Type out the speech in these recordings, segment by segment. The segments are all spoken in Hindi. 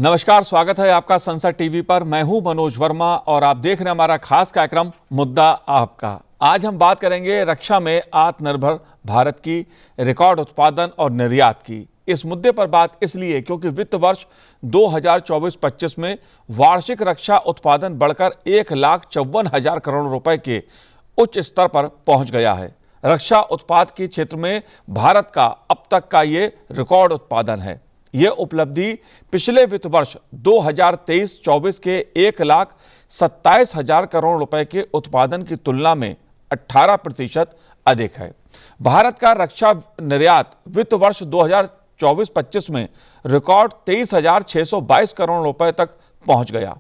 नमस्कार, स्वागत है आपका संसद टीवी पर। मैं हूं मनोज वर्मा और आप देख रहे हैं हमारा खास कार्यक्रम मुद्दा आपका। आज हम बात करेंगे रक्षा में आत्मनिर्भर भारत की रिकॉर्ड उत्पादन और निर्यात की। इस मुद्दे पर बात इसलिए क्योंकि वित्त वर्ष 2024-25 में वार्षिक रक्षा उत्पादन बढ़कर 1,54,000 करोड़ रुपए के उच्च स्तर पर पहुंच गया है। रक्षा उत्पाद के क्षेत्र में भारत का अब तक का ये रिकॉर्ड उत्पादन है। यह उपलब्धि पिछले वित्त वर्ष 2023-24 के 1,27,000 करोड़ रुपए के उत्पादन की तुलना में 18% अधिक है। भारत का रक्षा निर्यात वित्त वर्ष 2024-25 में रिकॉर्ड 23,622 करोड़ रुपए तक पहुंच गया।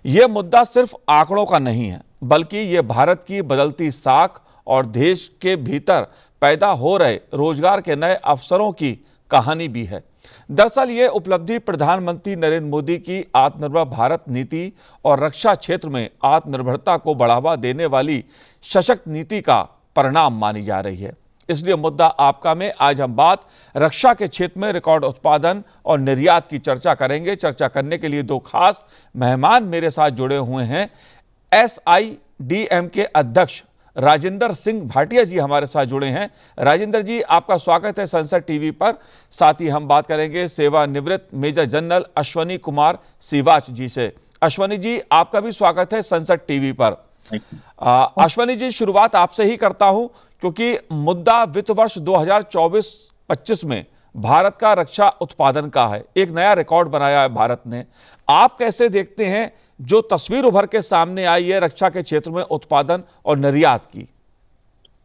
यह मुद्दा सिर्फ आंकड़ों का नहीं है, बल्कि यह भारत की बदलती साख और देश के भीतर पैदा हो रहे रोजगार के नए अवसरों की कहानी भी है। दरअसल ये उपलब्धि प्रधानमंत्री नरेंद्र मोदी की आत्मनिर्भर भारत नीति और रक्षा क्षेत्र में आत्मनिर्भरता को बढ़ावा देने वाली सशक्त नीति का परिणाम मानी जा रही है। इसलिए मुद्दा आपका में आज हम बात रक्षा के क्षेत्र में रिकॉर्ड उत्पादन और निर्यात की चर्चा करेंगे। चर्चा करने के लिए दो खास मेहमान मेरे साथ जुड़े हुए हैं। SIDM के अध्यक्ष राजेंद्र सिंह भाटिया जी हमारे साथ जुड़े हैं। राजेंद्र जी, आपका स्वागत है संसद टीवी पर। साथ ही हम बात करेंगे सेवानिवृत्त मेजर जनरल अश्वनी कुमार सिवाच जी से। अश्वनी जी, आपका भी स्वागत है संसद टीवी पर। अश्वनी जी, शुरुआत आपसे ही करता हूं क्योंकि मुद्दा वित्त वर्ष 2024-25 में भारत का रक्षा उत्पादन का है। एक नया रिकॉर्ड बनाया है भारत ने। आप कैसे देखते हैं जो तस्वीर उभर के सामने आई है रक्षा के क्षेत्र में उत्पादन और निर्यात की?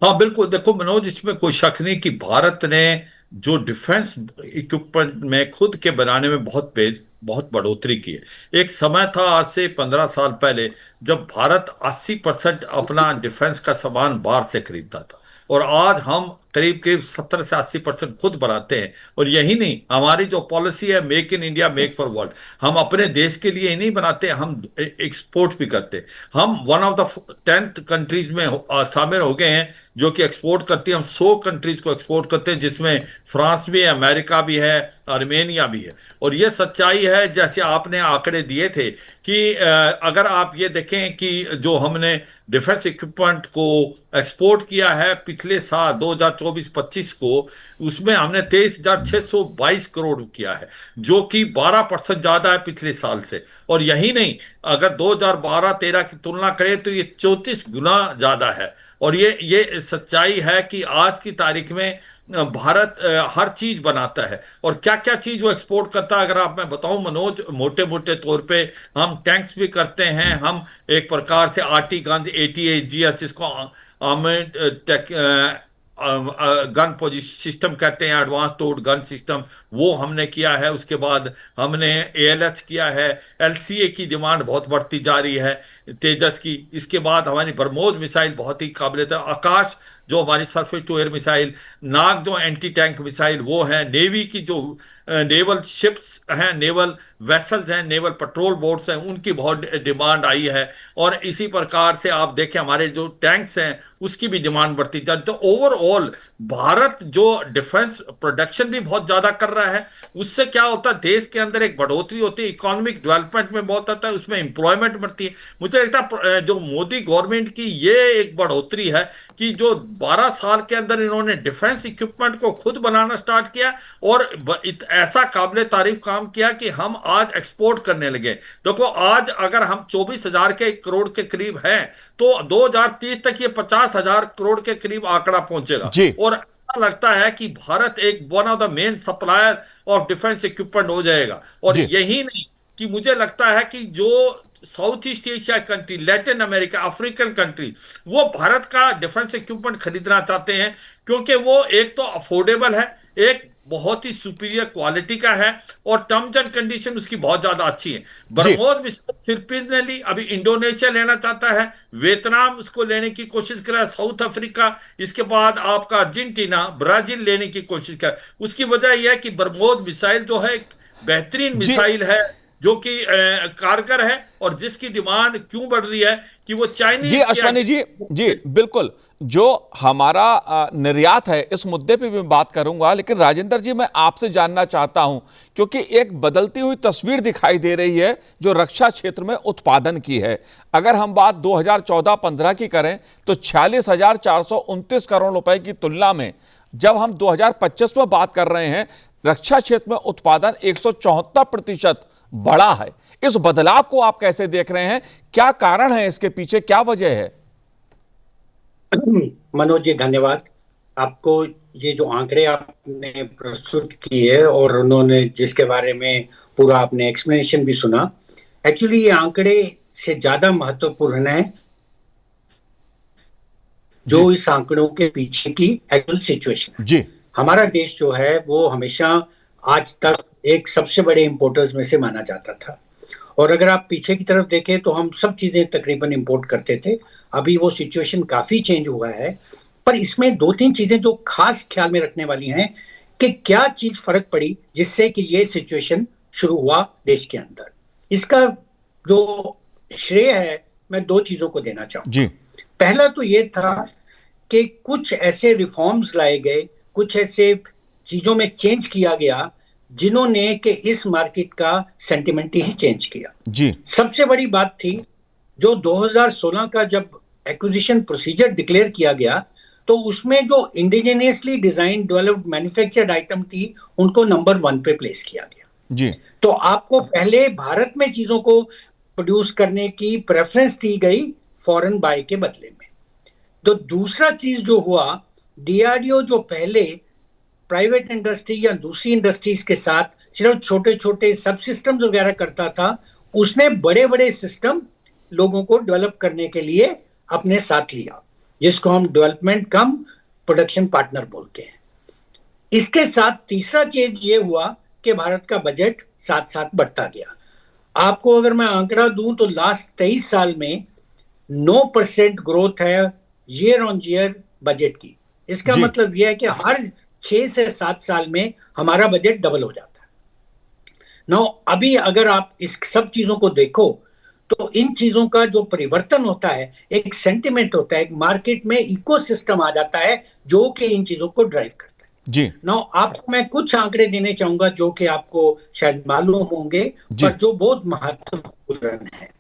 हाँ बिल्कुल, देखो मनोज, इसमें कोई शक नहीं कि भारत ने जो डिफेंस इक्विपमेंट में खुद के बनाने में बहुत बढ़ोतरी की है। एक समय था आज से 15 साल पहले जब भारत 80% अपना डिफेंस का सामान बाहर से खरीदता था, और आज हम करीब करीब 70 से 80% खुद बनाते हैं। और यही नहीं, हमारी जो पॉलिसी है make in India make for world, हम अपने देश के लिए ही नहीं बनाते, हम एक्सपोर्ट भी करते हैं। हम one of the 10th countries में शामिल हो गए हैं जो कि एक्सपोर्ट करती है। हम 100 कंट्रीज को एक्सपोर्ट करते हैं, जिसमें फ्रांस भी है, अमेरिका भी है, आर्मेनिया भी है। और ये सच्चाई है, जैसे आपने आंकड़े दिए थे कि अगर आप ये देखें कि जो हमने डिफेंस इक्विपमेंट को एक्सपोर्ट किया है पिछले साल 2024-25 को, उसमें हमने 23,622 करोड़ किया है, जो कि 12% ज्यादा है पिछले साल से। और यही नहीं, अगर 2012-13 की तुलना करें तो ये 34 गुना ज्यादा है। और ये सच्चाई है कि आज की तारीख में भारत हर चीज बनाता है। और क्या क्या चीज वो एक्सपोर्ट करता है अगर आप मैं बताऊं मनोज, मोटे मोटे तौर पे हम टैंक्स भी करते हैं। हम एक प्रकार से आरटी गन ATAGS, जिसको गन पोजिशन सिस्टम कहते हैं, एडवांस टोड गन सिस्टम, वो हमने किया है। उसके बाद हमने ALH किया है। LCA की डिमांड बहुत बढ़ती जा रही है, तेजस की। इसके बाद हमारी ब्रह्मोस मिसाइल बहुत ही काबिल है। आकाश जो हमारी सरफेस टू एयर मिसाइल, नाग जो एंटी टैंक मिसाइल वो है, नेवी की जो नेवल शिप्स हैं, नेवल वेसल्स हैं, नेवल पेट्रोल बोट्स हैं, उनकी बहुत डिमांड आई है। और इसी प्रकार से आप देखें हमारे जो टैंक्स हैं उसकी भी डिमांड बढ़ती जा रही। तो ओवरऑल भारत जो डिफेंस प्रोडक्शन भी बहुत ज्यादा कर रहा है, उससे क्या होता है, देश के अंदर एक बढ़ोतरी होती है, इकोनॉमिक डेवलपमेंट में बहुत आता है, उसमें एम्प्लॉयमेंट बढ़ती है। मुझे लगता है जो मोदी गवर्नमेंट की ये एक बढ़ोतरी है कि जो 12 साल के अंदर इन्होंने डिफेंस इक्विपमेंट को खुद बनाना स्टार्ट किया और ऐसा काबिले तारीफ काम किया कि हम आज एक्सपोर्ट करने लगे। देखो आज अगर हम 24,000 के करोड़ के करीब हैं तो 2030 तक ये 50,000 करोड़ के करीब आंकड़ा पहुंचेगा। और लगता है कि भारत एक one of the main supplier of defence equipment हो जाएगा। और यही नहीं कि मुझे लगता है कि जो south east Asia country, Latin America, African country, वो भारत का डिफेंस इक्विपमेंट खरीदना चाहते हैं, क्योंकि वो एक तो अफोर्डेबल है, एक बहुत ही सुपीरियर क्वालिटी का है, और टर्म्स एंड कंडीशन उसकी बहुत ज्यादा अच्छी है। ब्रह्मोस फिलिपींस अभी इंडोनेशिया लेना चाहता है, वियतनाम उसको लेने की कोशिश कर रहा है, साउथ अफ्रीका, इसके बाद आपका अर्जेंटीना, ब्राजील लेने की कोशिश कर। उसकी वजह यह है कि ब्रह्मोस मिसाइल जो है बेहतरीन मिसाइल है, जो कि कारगर है, और जिसकी डिमांड क्यों बढ़ रही है कि वो जी चाइनीज अश्वनी जी, जी बिल्कुल, जो हमारा निर्यात है इस मुद्दे पे भी मैं बात करूंगा, लेकिन राजेंद्र जी मैं आपसे जानना चाहता हूं, क्योंकि एक बदलती हुई तस्वीर दिखाई दे रही है जो रक्षा क्षेत्र में उत्पादन की है। अगर हम बात 2014-15 की करें तो 46,429 करोड़ रुपए की तुलना में जब हम 2025 में बात कर रहे हैं, रक्षा क्षेत्र में उत्पादन 174% बढ़ा है। इस बदलाव को आप कैसे देख रहे हैं? क्या कारण है इसके पीछे, क्या वजह है? मनोज जी, धन्यवाद आपको। ये जो आंकड़े आपने प्रस्तुत किए और उन्होंने जिसके बारे में पूरा आपने एक्सप्लेनेशन भी सुना, एक्चुअली ये आंकड़े से ज्यादा महत्वपूर्ण है जी जो इस आंकड़ों के पीछे की एक्चुअल सिचुएशन है। जी हमारा देश जो है वो हमेशा आज तक एक सबसे बड़े इंपोर्टर्स में से माना जाता था, और अगर आप पीछे की तरफ देखें तो हम सब चीजें तकरीबन इंपोर्ट करते थे। अभी वो सिचुएशन काफी चेंज हुआ है, पर इसमें दो तीन चीजें जो खास ख्याल में रखने वाली हैं कि क्या चीज फर्क पड़ी जिससे कि ये सिचुएशन शुरू हुआ देश के अंदर। इसका जो श्रेय है मैं दो चीजों को देना जी चाहूंगा। पहला तो ये था कि कुछ ऐसे रिफॉर्म्स लाए गए, कुछ ऐसे चीजों में चेंज किया गया जिन्होंने कि इस मार्केट का सेंटिमेंट ही चेंज किया। जी सबसे बड़ी बात थी जो 2016 का जब एक्विजिशन प्रोसीजर डिक्लेयर किया गया, तो उसमें जो indigenously design developed manufactured item थी उनको नंबर 1 पे प्लेस किया गया। जी तो आपको पहले भारत में चीजों को प्रोड्यूस करने की प्रेफरेंस दी गई फॉरेन बाय के बदले में। तो दूसरा चीज जो हुआ, डीआरडीओ जो पहले प्राइवेट इंडस्ट्री या दूसरी इंडस्ट्रीज के साथ सिर्फ छोटे छोटे सब सिस्टम्स वगैरह करता था, उसने बड़े बड़े सिस्टम लोगों को डेवलप करने के लिए अपने साथ लिया, जिसको हम डेवलपमेंट कम प्रोडक्शन पार्टनर बोलते हैं। इसके साथ तीसरा चीज ये हुआ कि भारत का बजट साथ साथ बढ़ता गया। आपको अगर मैं आंकड़ा दूं तो लास्ट 23 साल में 9% ग्रोथ है ईयर ऑन ईयर बजट की। इसका जी मतलब यह है कि हर 6 से 7 साल में हमारा बजट डबल हो जाता है। नाउ अभी अगर आप इस सब चीजों को देखो तो इन चीजों का जो परिवर्तन होता है, एक सेंटिमेंट होता है, एक मार्केट में इकोसिस्टम आ जाता है जो कि इन चीजों को ड्राइव करता है। जी नाउ आपको मैं कुछ आंकड़े देने चाहूंगा जो कि आपको शायद मालूम होंगे, जी पर जो बहुत महत्वपूर्ण है।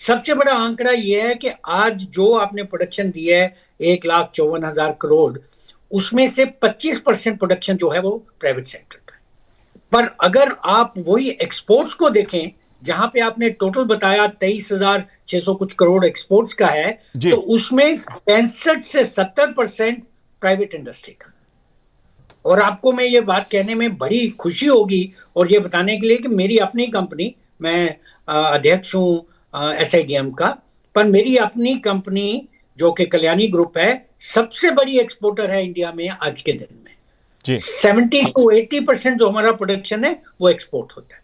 सबसे बड़ा आंकड़ा यह है कि आज जो आपने प्रोडक्शन दिया है 1,54,000 करोड़, उसमें से 25% प्रोडक्शन जो है वो प्राइवेट सेक्टर का है। पर अगर आप वही एक्सपोर्ट्स को देखें, जहां पे आपने टोटल बताया 23,600 कुछ करोड़ एक्सपोर्ट्स का है, जी तो उसमें 65 से 70% प्राइवेट इंडस्ट्री का। और आपको मैं ये बात कहने में बड़ी खुशी होगी और ये बताने के लिए कि मेरी अपनी कंपनी, मैं अध्यक्ष हूँ एसआईडीएम का, पर मेरी अपनी कंपनी जो कि कल्याणी ग्रुप है, सबसे बड़ी एक्सपोर्टर है इंडिया में आज के दिन में। जी 70 to 80% जो हमारा प्रोडक्शन है वो एक्सपोर्ट होता है।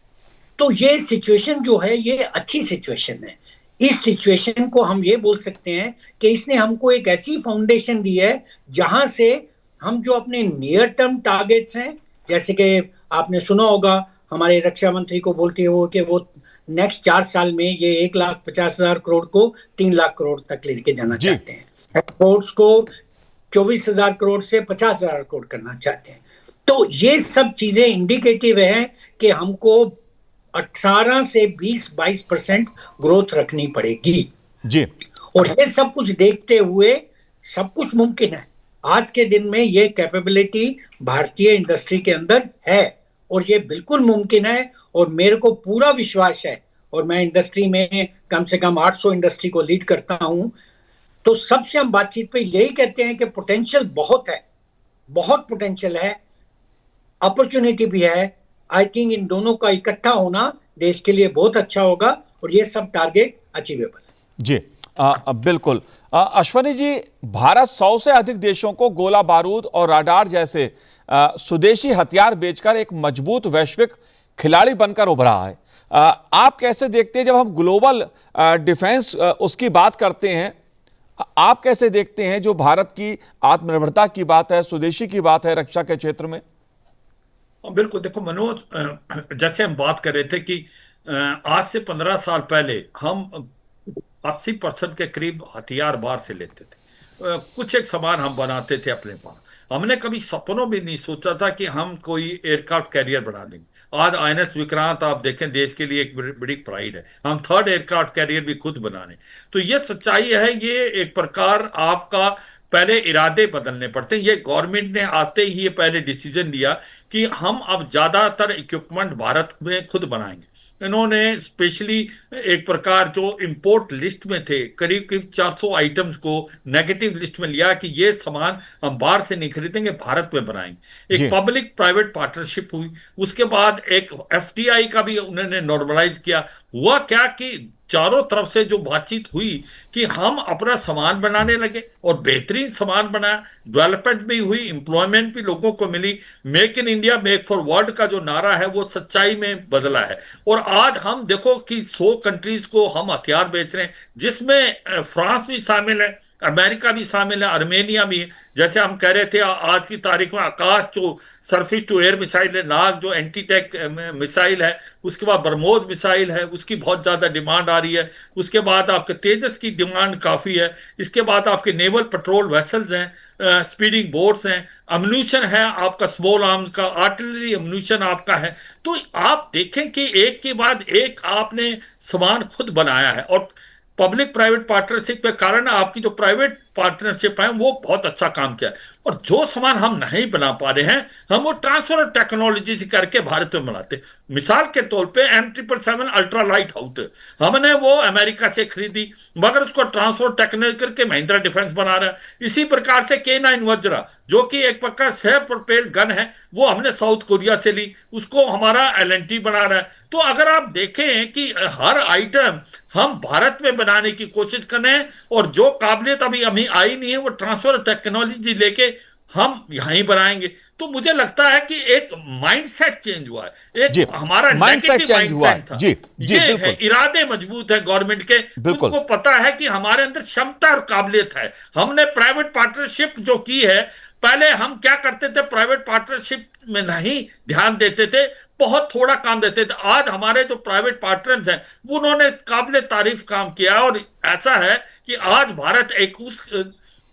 तो ये सिचुएशन जो है ये अच्छी सिचुएशन है। इस सिचुएशन को हम ये बोल सकते हैं कि इसने हमको एक ऐसी फाउंडेशन दी है जहां से हम जो अपने नियर टर्म टारगेट्स हैं, जैसे कि आपने सुना होगा हमारे रक्षा मंत्री को बोलते हो कि वो नेक्स्ट 4 साल में ये 1,50,000 करोड़ को 3,00,000 करोड़ तक लेके जाना जी चाहते हैं। एक्सपोर्ट्स को 24,000 करोड़ से 50,000 करोड़ करना चाहते हैं। तो ये सब चीजें इंडिकेटिव है कि हमको 18 से 20-22% ग्रोथ रखनी पड़ेगी। जी और ये सब कुछ देखते हुए सब कुछ मुमकिन है। आज के दिन में ये कैपेबिलिटी भारतीय इंडस्ट्री के अंदर है और ये बिल्कुल मुमकिन है, और मेरे को पूरा विश्वास है। और मैं इंडस्ट्री में कम से कम 800 इंडस्ट्री को लीड करता हूं, तो सबसे हम बातचीत पे यही कहते हैं कि पोटेंशियल बहुत है, बहुत पोटेंशियल है, अपॉर्चुनिटी भी है। आई थिंक इन दोनों का इकट्ठा होना देश के लिए बहुत अच्छा होगा और ये सब टारगेट अचीवेबल है। जी बिल्कुल। अश्वनी जी, भारत 100 से अधिक देशों को गोला बारूद और राडार जैसे स्वदेशी हथियार बेचकर एक मजबूत वैश्विक खिलाड़ी बनकर उभरा है। आप कैसे देखते हैं जब हम ग्लोबल डिफेंस उसकी बात करते हैं, आप कैसे देखते हैं जो भारत की आत्मनिर्भरता की बात है, स्वदेशी की बात है रक्षा के क्षेत्र में? बिल्कुल। देखो मनोज, जैसे हम बात कर रहे थे कि आज से 15 साल पहले हम 80% के करीब हथियार बाहर से लेते थे। कुछ एक सामान हम बनाते थे अपने पास। हमने कभी सपनों में नहीं सोचा था कि हम कोई एयरक्राफ्ट कैरियर बना देंगे। आज आईएनएस विक्रांत आप देखें, देश के लिए एक बड़ी बड़ी प्राइड है। हम थर्ड एयरक्राफ्ट कैरियर भी खुद बना रहे हैं। तो ये सच्चाई है। ये एक प्रकार आपका पहले इरादे बदलने पड़ते हैं। ये गवर्नमेंट ने आते ही ये पहले डिसीजन लिया कि हम अब ज्यादातर इक्विपमेंट भारत में खुद बनाएंगे। इन्होंने स्पेशली एक प्रकार जो इंपोर्ट लिस्ट में थे करीब करीब 400 आइटम्स को नेगेटिव लिस्ट में लिया कि ये सामान हम बाहर से नहीं खरीदेंगे, भारत में बनाएंगे। एक जी पब्लिक प्राइवेट पार्टनरशिप हुई। उसके बाद एक एफडीआई का भी उन्होंने नॉर्मलाइज किया। हुआ क्या कि चारों तरफ से जो बातचीत हुई कि हम अपना सामान बनाने लगे और बेहतरीन सामान बनाया। डेवलपमेंट भी हुई, एम्प्लॉयमेंट भी लोगों को मिली। Make in India make for world का जो नारा है वो सच्चाई में बदला है। और आज हम देखो कि 100 कंट्रीज को हम हथियार बेच रहे हैं, जिसमें फ्रांस भी शामिल है, अमेरिका भी शामिल है, आर्मेनिया भी है। जैसे हम कह रहे थे आज की तारीख में आकाश जो सरफेस टू एयर मिसाइल है, नाग जो एंटी टैंक मिसाइल है, उसके बाद ब्रह्मोस मिसाइल है, उसकी बहुत ज्यादा डिमांड आ रही है। उसके बाद आपके तेजस की डिमांड काफी है। इसके बाद आपके नेवल पेट्रोल वेसल्स हैं, स्पीडिंग बोट्स हैं, अम्यूनिशन है आपका, स्मॉल आर्म्स का आर्टिलरी अम्यूनिशन आपका है। तो आप देखें कि एक के बाद एक आपने सामान खुद बनाया है। और पब्लिक प्राइवेट पार्टनरशिप के कारण आपकी जो प्राइवेट पार्टनरशिप है वो बहुत अच्छा काम किया है। और जो सामान हम नहीं बना पा रहे हैं, हम वो ट्रांसफर ऑफ टेक्नोलॉजी से करके भारत में बनाते। मिसाल के तौर पे M777 अल्ट्रा लाइट हाउट हमने वो अमेरिका से खरीदी, मगर उसको ट्रांसफर टेक्नोलॉजी करके महिंद्रा डिफेंस बना रहा है। इसी प्रकार से K9 वज्रा जो कि एक पक्का सेल्फ प्रोपेल्ड गन है, वो हमने साउथ कोरिया से ली, उसको हमारा L&T बना रहा है। तो अगर आप देखें कि हर आइटम हम भारत में बनाने की कोशिश कर रहे हैं, और जो काबिलियत अभी हमें आई नहीं है वो ट्रांसफर टेक्नोलॉजी लेके हम यहीं बनाएंगे। तो मुझे लगता है कि एक माइंडसेट चेंज हुआ है। एक जी हमारा माइंडसेट नेगेटिव चेंज हुआ माइंडसेट है। था। जी जी ये है, बिल्कुल इरादे मजबूत है गवर्नमेंट के। बिल्कुल। उनको पता है कि हमारे अंदर क्षमता और काबिलियत है। हमने प्राइवेट पार्टनरशिप जो की है, पहले हम क्या करते थे, प्राइवेट पार्टनरशिप में नहीं ध्यान देते थे, बहुत थोड़ा काम देते थे। आज हमारे जो प्राइवेट पार्टनर्स हैं उन्होंने काबिल तारीफ काम किया। और ऐसा है कि आज भारत एक उस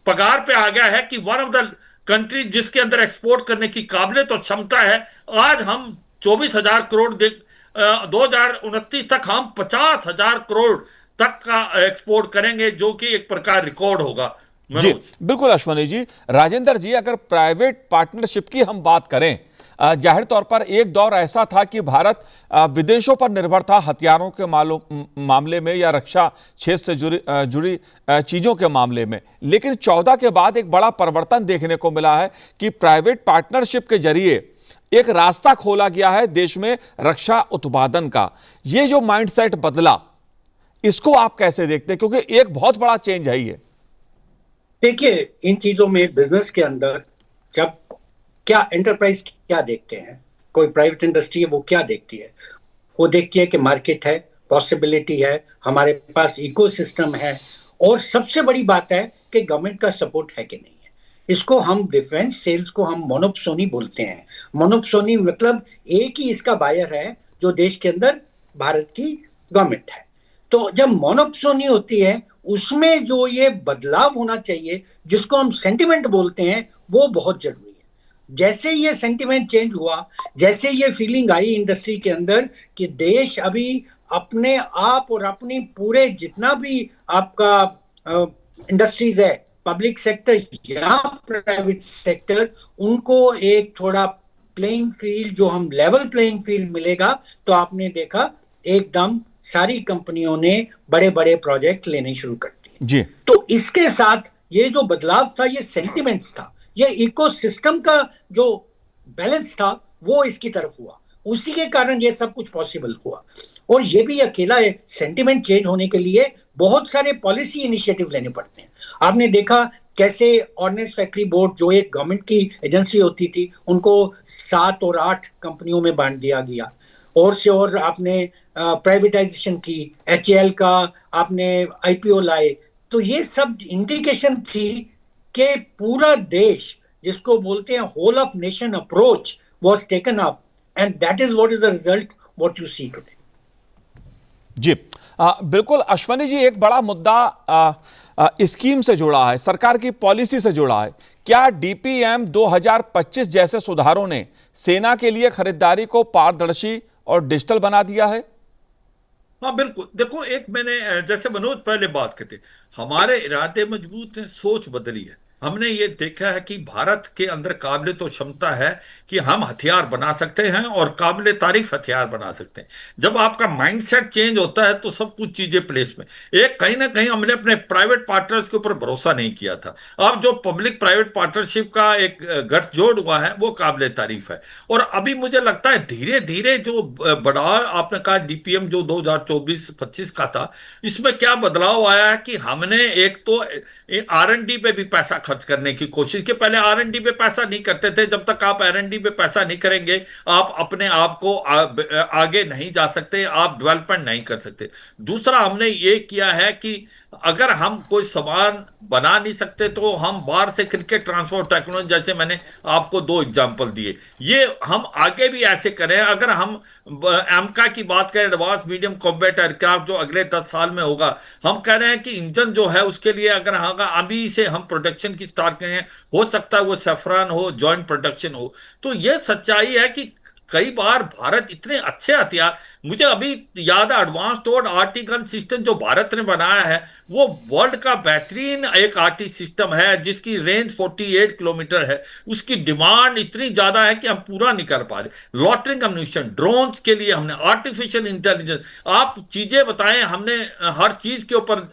पगार पे आ गया है कि वन ऑफ द कंट्री जिसके अंदर एक्सपोर्ट करने की काबिलियत और क्षमता है। आज हम 24,000 करोड़ 2029 तक हम 50,000 करोड़ तक का एक्सपोर्ट करेंगे, जो कि एक प्रकार रिकॉर्ड होगा जी मनोज। बिल्कुल अश्वनी जी। राजेंद्र जी, अगर प्राइवेट पार्टनरशिप की हम बात करें, जाहिर तौर पर एक दौर ऐसा था कि भारत विदेशों पर निर्भर था हथियारों के मामले में या रक्षा क्षेत्र से जुड़ी चीजों के मामले में। लेकिन 14 के बाद एक बड़ा परिवर्तन देखने को मिला है कि प्राइवेट पार्टनरशिप के जरिए एक रास्ता खोला गया है देश में रक्षा उत्पादन का। ये जो माइंडसेट बदला, इसको आप कैसे देखते हैं? क्योंकि एक बहुत बड़ा चेंज है ये। देखिए, इन चीजों में बिजनेस के अंदर जब क्या एंटरप्राइज क्या देखते हैं, कोई प्राइवेट इंडस्ट्री है वो क्या देखती है, वो देखती है कि मार्केट है, पॉसिबिलिटी है, हमारे पास इकोसिस्टम है, और सबसे बड़ी बात है कि गवर्नमेंट का सपोर्ट है कि नहीं है। इसको हम डिफेंस सेल्स को हम मोनोप्सोनी बोलते हैं। मोनोप्सोनी मतलब एक ही इसका बायर है जो देश के अंदर भारत की गवर्नमेंट है। तो जब मोनोप्सोनी होती है, उसमें जो ये बदलाव होना चाहिए जिसको हम सेंटिमेंट बोलते हैं, वो बहुत जरूरी है। जैसे ये सेंटिमेंट चेंज हुआ, जैसे ये फीलिंग आई इंडस्ट्री के अंदर कि देश अभी अपने आप और अपनी पूरे जितना भी आपका इंडस्ट्रीज है, पब्लिक सेक्टर या प्राइवेट सेक्टर, उनको एक थोड़ा प्लेइंग फील्ड, जो हम लेवल प्लेइंग फील्ड मिलेगा, तो आपने देखा एकदम सारी कंपनियों ने बड़े बड़े प्रोजेक्ट लेने शुरू कर दिए। जी तो इसके साथ ये जो बदलाव था, ये सेंटिमेंट्स था, ये इकोसिस्टम का जो बैलेंस था वो इसकी तरफ हुआ। उसी के कारण ये सब कुछ पॉसिबल हुआ। और ये भी अकेला है, सेंटिमेंट चेंज होने के लिए बहुत सारे पॉलिसी इनिशिएटिव लेने पड़ते हैं। आपने देखा कैसे ऑर्डिनेंस फैक्ट्री बोर्ड, जो एक गवर्नमेंट की एजेंसी होती थी, उनको 7 और 8 कंपनियों में बांट दिया गया। और से और आपने प्राइवेटाइजेशन की, HAL का आपने IPO लाए। तो ये सब इंडिकेशन थी कि पूरा देश, जिसको बोलते हैं whole of nation approach, was taken up, and that is what is the result what you see today. जी बिल्कुल अश्वनी जी, एक बड़ा मुद्दा स्कीम से जुड़ा है, सरकार की पॉलिसी से जुड़ा है। क्या डीपीएम 2025 जैसे सुधारों ने सेना के लिए खरीदारी को पारदर्शी और डिजिटल बना दिया है? हाँ बिल्कुल। देखो, एक मैंने जैसे मनोज पहले बात करते, हमारे इरादे मजबूत हैं, सोच बदली है। हमने ये देखा है कि भारत के अंदर काबिल तो क्षमता है कि हम हथियार बना सकते हैं और काबिल तारीफ हथियार बना सकते हैं। जब आपका माइंडसेट चेंज होता है तो सब कुछ चीजें प्लेस में। एक कहीं ना कहीं हमने अपने प्राइवेट पार्टनर्स के ऊपर भरोसा नहीं किया था। अब जो पब्लिक प्राइवेट पार्टनरशिप का एक गठजोड़ हुआ है वो काबिल तारीफ है। और अभी मुझे लगता है धीरे धीरे जो बढ़ाव आपने कहा डीपीएम जो 2024-25 का था, इसमें क्या बदलाव आया है कि हमने एक तो R&D पे भी पैसा खर्च करने की कोशिश की। पहले R&D पे पैसा नहीं करते थे। जब तक आप R&D पे पैसा नहीं करेंगे आप अपने आप को आगे नहीं जा सकते, आप डेवलपमेंट नहीं कर सकते। दूसरा हमने ये किया है कि अगर हम कोई सामान बना नहीं सकते तो हम बाहर से क्रिकेट ट्रांसपोर्ट टेक्नोलॉजी, जैसे मैंने आपको 2 एग्जांपल दिए, ये हम आगे भी ऐसे करें। अगर हम एमका की बात करें, एडवांस मीडियम कॉम्बैट एयरक्राफ्ट, जो अगले 10 साल में होगा, हम कह रहे हैं कि इंजन जो है उसके लिए अगर अभी से हम प्रोडक्शन की स्टार्ट करें, हो सकता है वो सैफरान हो, जॉइंट प्रोडक्शन हो। तो ये सच्चाई है कि कई बार भारत इतने अच्छे हथियार, मुझे अभी याद है एडवांस टोर्ड आरटी गन सिस्टम जो भारत ने बनाया है, वो वर्ल्ड का बेहतरीन एक आरटी सिस्टम है जिसकी रेंज 48 किलोमीटर है। उसकी डिमांड इतनी ज्यादा है कि हम पूरा नहीं कर पा रहे। लॉटरिंग कम्युनिकेशन, ड्रोन्स के लिए हमने आर्टिफिशियल इंटेलिजेंस, आप चीजें बताएं, हमने हर चीज के ऊपर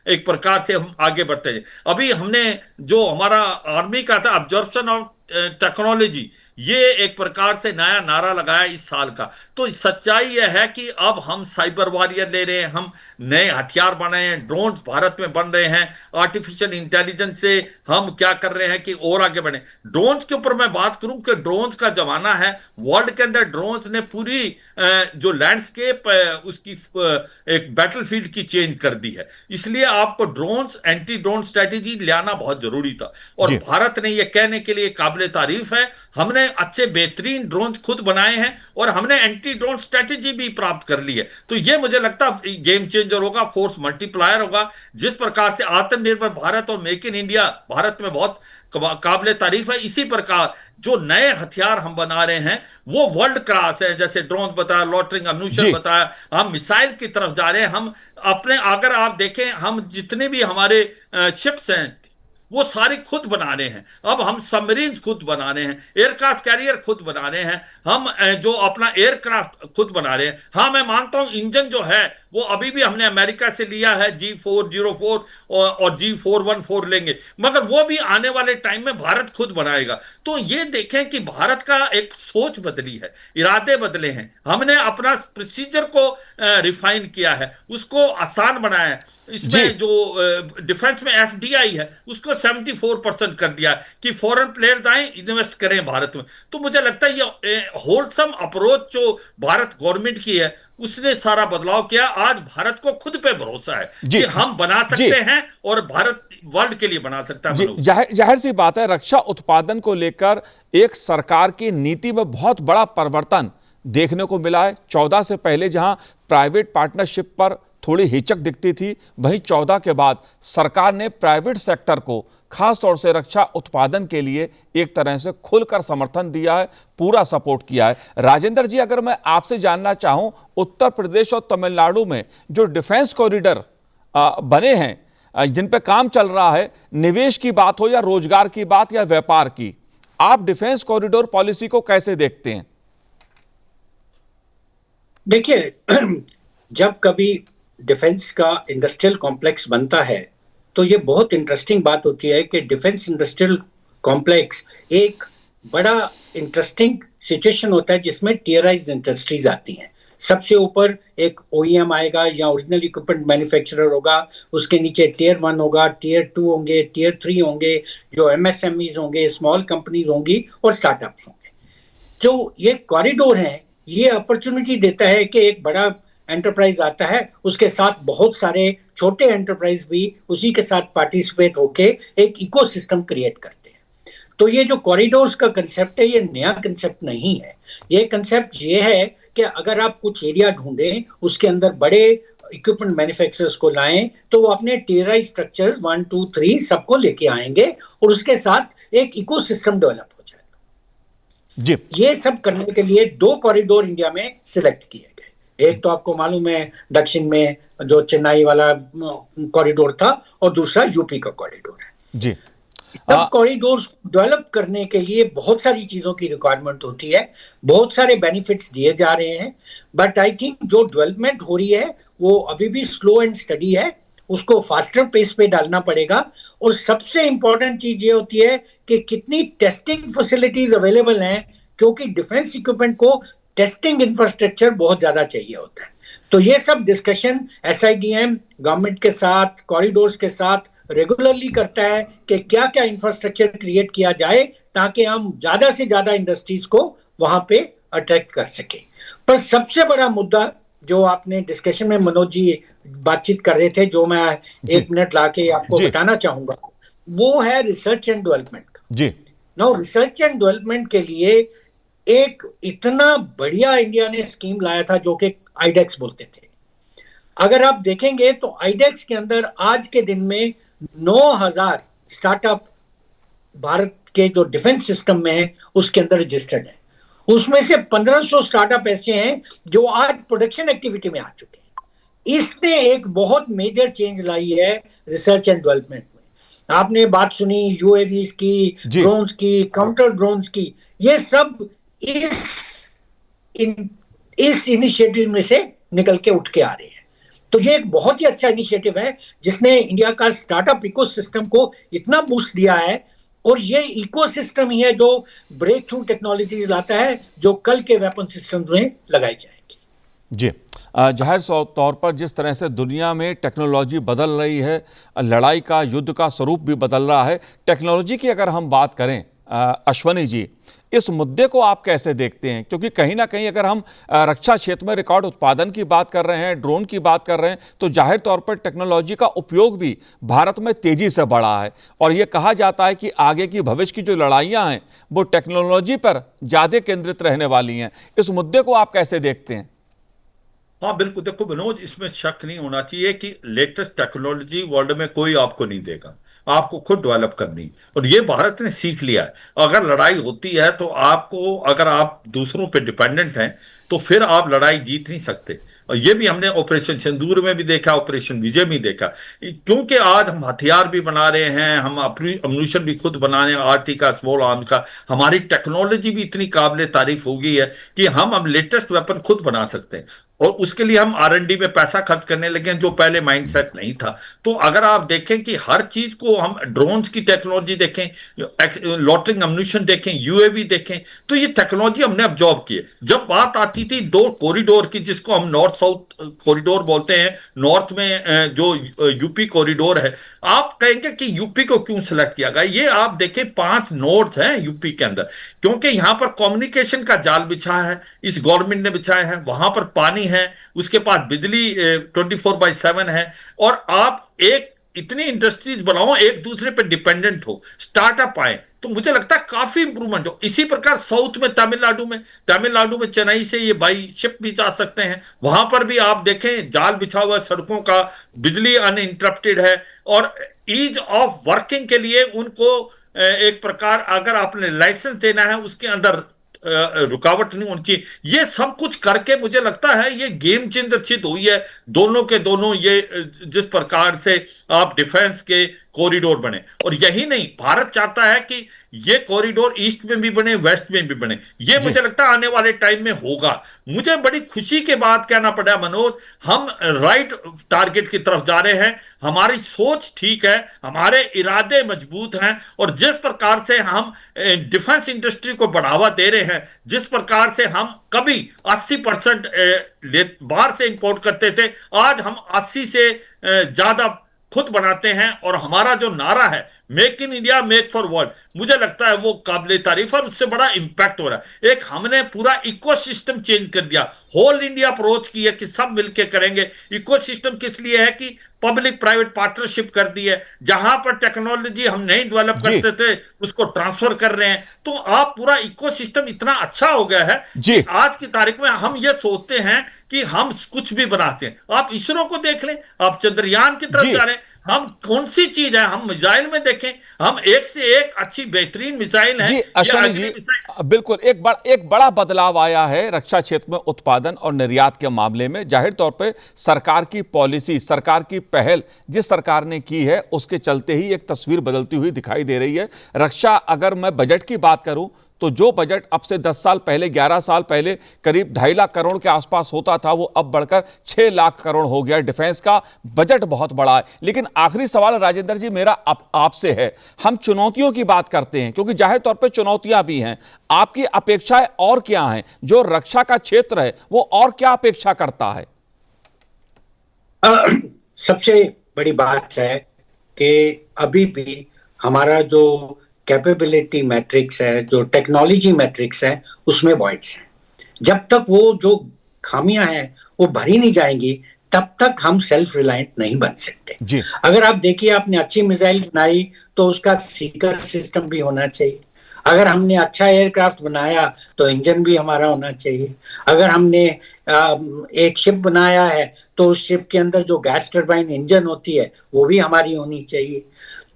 एक प्रकार से हम आगे बढ़ते हैं। अभी हमने जो हमारा आर्मी का था ऑब्जर्वेशन ऑफ टेक्नोलॉजी, ये एक प्रकार से नया नारा लगाया इस साल का। तो सच्चाई यह है कि अब हम साइबर वॉरियर ले रहे हैं, हम नए हथियार बन रहे हैं, ड्रोन्स भारत में बन रहे हैं। आर्टिफिशियल इंटेलिजेंस से हम क्या कर रहे हैं कि और आगे बढ़े। ड्रोन्स के ऊपर मैं बात करूं कि ड्रोन्स का जमाना है। वर्ल्ड के अंदर ड्रोन्स ने पूरी जो लैंडस्केप उसकी एक बैटलफील्ड की चेंज कर दी है। इसलिए आपको ड्रोन्स, एंटी ड्रोन स्ट्रेटेजी लाना बहुत जरूरी था और भारत ने यह कहने के लिए काबिल तारीफ है, हमने अच्छे बेहतरीन ड्रोन खुद बनाए हैं और हमने एंटी ड्रोन स्ट्रेटेजी भी प्राप्त कर ली है। तो ये मुझे लगता है गेम चेंजर होगा, फोर्स मल्टीप्लायर होगा। जिस प्रकार से आत्मनिर्भर भारत और मेक इन इंडिया भारत में बहुत काबिल तारीफ है, इसी प्रकार जो नए हथियार हम बना रहे हैं वो वर्ल्ड क्लास है। जैसे ड्रोन बताया, लॉटरिंग अम्यूनिशन बताया, हम मिसाइल की तरफ जा रहे हैं। हम अपने, अगर आप देखें, हम जितने भी हमारे शिप्स हैं वो सारी खुद बना रहे हैं। अब हम सबमरीन खुद बना रहे हैं, एयरक्राफ्ट कैरियर खुद बना रहे हैं, हम जो अपना एयरक्राफ्ट खुद बना रहे हैं। हाँ, मैं मानता हूं इंजन जो है वो अभी भी हमने अमेरिका से लिया है, G404 और G414 लेंगे, मगर वो भी आने वाले टाइम में भारत खुद बनाएगा। तो ये देखें कि भारत का एक सोच बदली है, इरादे बदले हैं। हमने अपना प्रोसीजर को रिफाइन किया है, उसको आसान बनाया है। इसमें जो डिफेंस में FDI है उसको 74% कर दिया कि फॉरेन प्लेयर्स आए, इन्वेस्ट करें भारत में। तो मुझे लगता है ये होलसम अप्रोच जो भारत गवर्नमेंट की है उसने सारा बदलाव किया। आज भारत को खुद पे भरोसा है कि हम बना सकते हैं और भारत वर्ल्ड के लिए बना सकता है। जाहिर सी बात है, रक्षा उत्पादन को लेकर एक सरकार की नीति में बहुत बड़ा परिवर्तन देखने को मिला है। 14 से पहले जहां प्राइवेट पार्टनरशिप पर थोड़ी हिचक दिखती थी, वहीं 14 के बाद सरकार ने प्राइवेट सेक्टर को खास तौर से रक्षा उत्पादन के लिए एक तरह से खुलकर समर्थन दिया है, पूरा सपोर्ट किया है। राजेंद्र जी, अगर मैं आपसे जानना चाहूं, उत्तर प्रदेश और तमिलनाडु में जो डिफेंस कॉरिडोर बने हैं, जिन पे काम चल रहा है, निवेश की बात हो या रोजगार की बात या व्यापार की, आप डिफेंस कॉरिडोर पॉलिसी को कैसे देखते हैं? देखिए, जब कभी डिफेंस का इंडस्ट्रियल कॉम्प्लेक्स बनता है तो ये बहुत इंटरेस्टिंग बात होती है कि डिफेंस इंडस्ट्रियल कॉम्प्लेक्स एक बड़ा इंटरेस्टिंग सिचुएशन होता है जिसमें टियराइज्ड इंडस्ट्रीज आती हैं। सबसे ऊपर एक OEM आएगा या ओरिजिनल इक्विपमेंट मैन्युफैक्चरर होगा, उसके नीचे Tier 1 होगा, Tier 2 होंगे, Tier 3 होंगे, जो MSMEs होंगे, स्मॉल कंपनीज होंगी और स्टार्टअप्स होंगे। जो ये कॉरिडोर है ये अपॉर्चुनिटी देता है कि एक बड़ा एंटरप्राइज आता है, उसके साथ बहुत सारे छोटे एंटरप्राइज भी उसी के साथ पार्टिसिपेट होके एक इकोसिस्टम क्रिएट करते हैं। तो ये जो कॉरिडोर्स का कंसेप्ट है, ये नया कंसेप्ट नहीं है। ये कंसेप्ट ये है कि अगर आप कुछ एरिया ढूंढें, उसके अंदर बड़े इक्विपमेंट मैन्युफैक्चरर्स को लाएं, तो वो अपने टीयराइज स्ट्रक्चर 1 2 3 सबको लेके आएंगे और उसके साथ एक इकोसिस्टम डेवलप हो जाएगा। जी ये सब करने के लिए 2 कॉरिडोर इंडिया में सिलेक्ट किए गए। एक तो आपको मालूम है दक्षिण में जो चेन्नई वाला कॉरिडोर था, और दूसरा यूपी का कॉरिडोर है। जी सब कॉरिडोर्स डेवलप करने के लिए बहुत सारी चीजों की रिक्वायरमेंट होती है, बहुत सारे बेनिफिट्स दिए जा रहे हैं, बट आई थिंक जो डेवलपमेंट हो रही है वो अभी भी स्लो एंड स्टडी है, उसको फास्टर पेस पे डालना पड़ेगा। और सबसे इंपॉर्टेंट चीज ये होती है कि कितनी टेस्टिंग फैसिलिटीज अवेलेबल हैं, क्योंकि डिफेंस इक्विपमेंट को टेस्टिंग इंफ्रास्ट्रक्चर बहुत ज्यादा चाहिए होता है। तो ये सब डिस्कशन एसआईडीएम गवर्नमेंट के साथ, कॉरिडोर्स के साथ रेगुलरली करता है कि क्या क्या इंफ्रास्ट्रक्चर क्रिएट किया जाए ताकि हम ज्यादा से ज्यादा इंडस्ट्रीज को वहां पे अट्रैक्ट कर सके। पर सबसे बड़ा मुद्दा जो आपने डिस्कशन में मनोज जी बातचीत कर रहे थे, जो मैं जी 1 मिनट लाके आपको जी बताना चाहूंगा, वो है रिसर्च एंड डेवलपमेंट का। जी नाउ रिसर्च एंड डेवलपमेंट के लिए एक इतना बढ़िया इंडिया ने स्कीम लाया था जो कि आईडेक्स बोलते थे। अगर आप देखेंगे तो आईडेक्स के अंदर आज के दिन में 9,000 स्टार्टअप भारत के जो डिफेंस सिस्टम में है उसके अंदर रजिस्टर्ड है। उसमें से 1500 स्टार्टअप ऐसे हैं जो आज प्रोडक्शन एक्टिविटी में आ चुके हैं। इसने एक बहुत मेजर चेंज लाई है रिसर्च एंड डेवलपमेंट में। आपने बात सुनी यूएवीज की, जी ड्रोन्स की, काउंटर ड्रोन्स की, ये सब इस इनिशिएटिव में से निकल के उठ के आ रहे हैं। तो ये एक बहुत ही अच्छा इनिशिएटिव है जिसने इंडिया का स्टार्टअप इकोसिस्टम को इतना बूस्ट दिया है, और ये इकोसिस्टम ही है जो ब्रेक थ्रू टेक्नोलॉजी लाता है जो कल के वेपन सिस्टम में लगाई जाएगी। जी जाहिर तौर पर जिस तरह से दुनिया में टेक्नोलॉजी बदल रही है, लड़ाई का, युद्ध का स्वरूप भी बदल रहा है। टेक्नोलॉजी की अगर हम बात करें अश्वनी जी, इस मुद्दे को आप कैसे देखते हैं? क्योंकि कहीं ना कहीं अगर हम रक्षा क्षेत्र में रिकॉर्ड उत्पादन की बात कर रहे हैं, ड्रोन की बात कर रहे हैं, तो जाहिर तौर पर टेक्नोलॉजी का उपयोग भी भारत में तेजी से बढ़ा है, और यह कहा जाता है कि आगे की भविष्य की जो लड़ाइयां हैं वो टेक्नोलॉजी पर ज़्यादा केंद्रित रहने वाली हैं। इस मुद्दे को आप कैसे देखते हैं? हाँ बिल्कुल, देखो मनोज, इसमें शक नहीं होना चाहिए कि लेटेस्ट टेक्नोलॉजी वर्ल्ड में कोई आपको नहीं देगा, आपको खुद डेवलप करनी। और ये भारत ने सीख लिया है। अगर लड़ाई होती है तो आपको, अगर आप दूसरों पे डिपेंडेंट हैं तो फिर आप लड़ाई जीत नहीं सकते। और ये भी हमने ऑपरेशन सिंदूर में भी देखा, ऑपरेशन विजय में देखा। क्योंकि आज हम हथियार भी बना रहे हैं, हम अपनी अम्यूनिशन भी खुद बना रहे हैं, आरटी का, स्मॉल आर्म का। हमारी टेक्नोलॉजी भी इतनी काबिल तारीफ हो गई है कि हम अब लेटेस्ट वेपन खुद बना सकते हैं, और उसके लिए हम आर&डी में पैसा खर्च करने लगे हैं, जो पहले माइंडसेट नहीं था। तो अगर आप देखें कि हर चीज को हम, ड्रोन्स की टेक्नोलॉजी देखें, लॉटरिंग अम्यूनिशन देखें, यूएवी देखें, तो ये टेक्नोलॉजी हमने अब्जॉर्ब की है। जब बात आती थी 2 कॉरिडोर की, जिसको हम नॉर्थ साउथ कॉरिडोर बोलते हैं, नॉर्थ में जो यूपी कॉरिडोर है, आप कहेंगे कि यूपी को क्यों सिलेक्ट किया गया? ये आप देखें 5 नोड्स हैं यूपी के अंदर, क्योंकि यहां पर कम्युनिकेशन का जाल बिछा है, इस गवर्नमेंट ने बिछाया है, वहां पर पानी है, उसके पास बिजली 24/7 है, और आप एक इतनी इंडस्ट्रीज बनाओ, एक दूसरे पे डिपेंडेंट हो, स्टार्टअप आए, तो मुझे लगता है काफी इंप्रूवमेंट हो। इसी प्रकार साउथ में, तमिलनाडु में चेन्नई से ये बाई शिप भी जा सकते हैं, वहां पर भी आप देखें जाल बिछा हुआ सड़कों का, बिजली अनइंटरप्टेड है, और ईज ऑफ वर्किंग के लिए उनको एक प्रकार, अगर आपने लाइसेंस देना है उसके अंदर रुकावट नहीं होनी चाहिए। ये सब कुछ करके मुझे लगता है ये गेम चेंजर सिद्ध हुई है दोनों के दोनों, ये जिस प्रकार से आप डिफेंस के कॉरिडोर बने। और यही नहीं, भारत चाहता है कि ये कॉरिडोर ईस्ट में भी बने, वेस्ट में भी बने। ये मुझे लगता है आने वाले टाइम में होगा। मुझे बड़ी खुशी के बात कहना पड़ा मनोज, हम राइट टारगेट की तरफ जा रहे हैं, हमारी सोच ठीक है, हमारे इरादे मजबूत हैं, और जिस प्रकार से हम डिफेंस इंडस्ट्री को बढ़ावा दे रहे हैं, जिस प्रकार से हम कभी 80% बाहर से इंपोर्ट करते थे, आज हम 80 से ज्यादा खुद बनाते हैं, और हमारा जो नारा है make in India, make for world, मुझे लगता है वो काबिल तारीफ, और उससे बड़ा इंपैक्ट हो रहा है। एक हमने पूरा इकोसिस्टम चेंज कर दिया, होल इंडिया अप्रोच की है कि सब मिलके करेंगे। इकोसिस्टम किस लिए है कि पब्लिक प्राइवेट पार्टनरशिप कर दी है, जहां पर टेक्नोलॉजी हम नहीं डेवलप जी करते थे उसको ट्रांसफर कर रहे हैं। तो आप पूरा इकोसिस्टम इतना अच्छा हो गया है जी कि आज की तारीख में हम ये सोचते हैं कि हम कुछ भी बनाते हैं। आप इसरो को देख लें, आप चंद्रयान की तरफ जी जा रहे हैं, हम कौन सी चीज है, हम मिसाइल में देखें, हम एक से एक अच्छी बेहतरीन मिसाइल है। जी ये अश्वनी अग्नि जी, मिसाइल बिल्कुल एक बड़ा बदलाव आया है रक्षा क्षेत्र में उत्पादन और निर्यात के मामले में। जाहिर तौर पे सरकार की पॉलिसी, सरकार की पहल जिस सरकार ने की है उसके चलते ही एक तस्वीर बदलती हुई दिखाई दे रही है। रक्षा, अगर मैं बजट की बात करूं तो जो बजट अब से 10 साल पहले, 11 साल पहले करीब 2.5 लाख करोड़ के आसपास होता था, वो अब बढ़कर 6 लाख करोड़ हो गया। डिफेंस का बजट बहुत बड़ा है। लेकिन आखिरी सवाल राजेंद्र जी मेरा आपसे है, हम चुनौतियों की बात करते हैं क्योंकि जाहिर तौर पे चुनौतियां भी हैं, आपकी अपेक्षाएं और क्या हैं? जो रक्षा का क्षेत्र है वो और क्या अपेक्षा करता है? सबसे बड़ी बात है कि अभी भी हमारा जो कैपेबिलिटी मैट्रिक्स है, जो टेक्नोलॉजी मैट्रिक्स है, उसमें वॉइड्स हैं। जब तक वो जो खामियां हैं वो भरी नहीं जाएंगी तब तक हम सेल्फ रिलायंट नहीं बन सकते। जी अगर आप देखिए, आपने अच्छी मिसाइल बनाई तो उसका सीकर सिस्टम भी होना चाहिए। अगर हमने अच्छा एयरक्राफ्ट बनाया तो इंजन भी हमारा होना चाहिए। अगर हमने एक शिप बनाया है तो उस शिप के अंदर जो गैस टरबाइन इंजन होती है वो भी हमारी होनी चाहिए।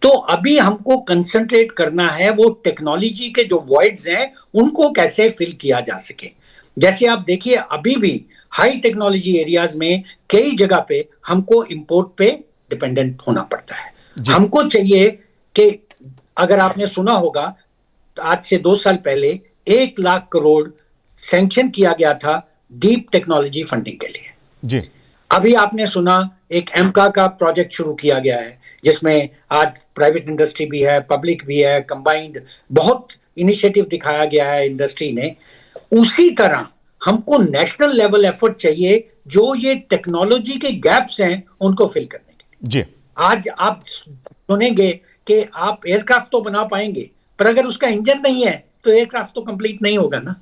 तो अभी हमको कंसंट्रेट करना है वो टेक्नोलॉजी के जो वॉइड्स हैं उनको कैसे फिल किया जा सके। जैसे आप देखिए, अभी भी हाई टेक्नोलॉजी एरियाज में कई जगह पे हमको इंपोर्ट पे डिपेंडेंट होना पड़ता है। हमको चाहिए कि, अगर आपने सुना होगा, आज से 2 साल पहले 1 लाख करोड़ सैंक्शन किया गया था डीप टेक्नोलॉजी फंडिंग के लिए। जी अभी आपने सुना एक एमका का प्रोजेक्ट शुरू किया गया है जिसमें आज प्राइवेट इंडस्ट्री भी है, पब्लिक भी है, कंबाइंड बहुत इनिशिएटिव दिखाया गया है इंडस्ट्री ने। उसी तरह हमको नेशनल लेवल एफर्ट चाहिए जो ये टेक्नोलॉजी के गैप्स हैं उनको फिल करने के लिए। जी आज आप सुनेंगे कि आप एयरक्राफ्ट तो बना पाएंगे पर अगर उसका इंजन नहीं है तो एयरक्राफ्ट तो कंप्लीट नहीं होगा ना।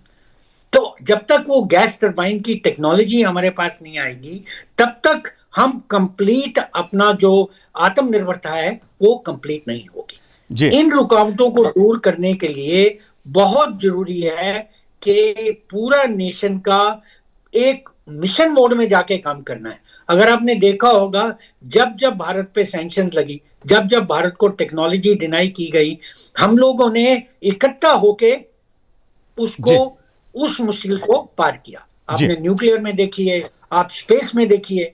तो जब तक वो गैस टरबाइन की टेक्नोलॉजी हमारे पास नहीं आएगी तब तक हम कंप्लीट अपना जो आत्मनिर्भरता है वो कंप्लीट नहीं होगी। इन रुकावटों को दूर करने के लिए बहुत जरूरी है कि पूरा नेशन का एक मिशन मोड में जाके काम करना है। अगर आपने देखा होगा, जब जब भारत पे सैंक्शन लगी, जब जब भारत को टेक्नोलॉजी डिनाई की गई, हम लोगों ने इकट्ठा होके उसको, उस मुश्किल को पार किया। आपने न्यूक्लियर में देखिए, आप स्पेस में देखिए,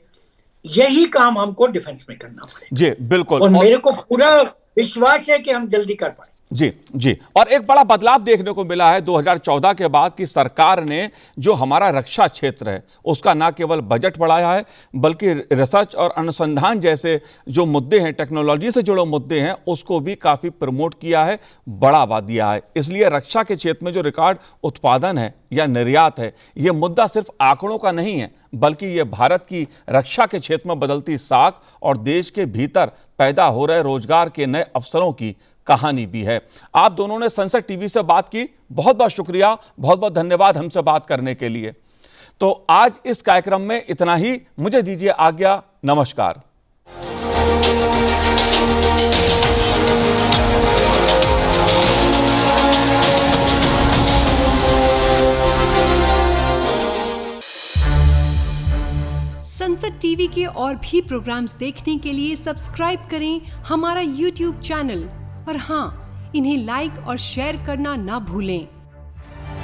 यही काम हमको डिफेंस में करना पड़ेगा। जी बिल्कुल, और मेरे को पूरा विश्वास है कि हम जल्दी कर पाएंगे। जी और एक बड़ा बदलाव देखने को मिला है 2014 के बाद कि सरकार ने जो हमारा रक्षा क्षेत्र है उसका ना केवल बजट बढ़ाया है बल्कि रिसर्च और अनुसंधान जैसे जो मुद्दे हैं, टेक्नोलॉजी से जुड़े मुद्दे हैं, उसको भी काफ़ी प्रमोट किया है, बढ़ावा दिया है। इसलिए रक्षा के क्षेत्र में जो रिकॉर्ड उत्पादन है या निर्यात है, ये मुद्दा सिर्फ आंकड़ों का नहीं है बल्कि ये भारत की रक्षा के क्षेत्र में बदलती साख और देश के भीतर पैदा हो रहे रोजगार के नए अवसरों की कहानी भी है। आप दोनों ने संसद टीवी से बात की, बहुत बहुत शुक्रिया, बहुत बहुत धन्यवाद हमसे बात करने के लिए। तो आज इस कार्यक्रम में इतना ही, मुझे दीजिए आज्ञा, नमस्कार। संसद टीवी के और भी प्रोग्राम्स देखने के लिए सब्सक्राइब करें हमारा YouTube चैनल और हाँ, इन्हें लाइक और शेयर करना ना भूलें।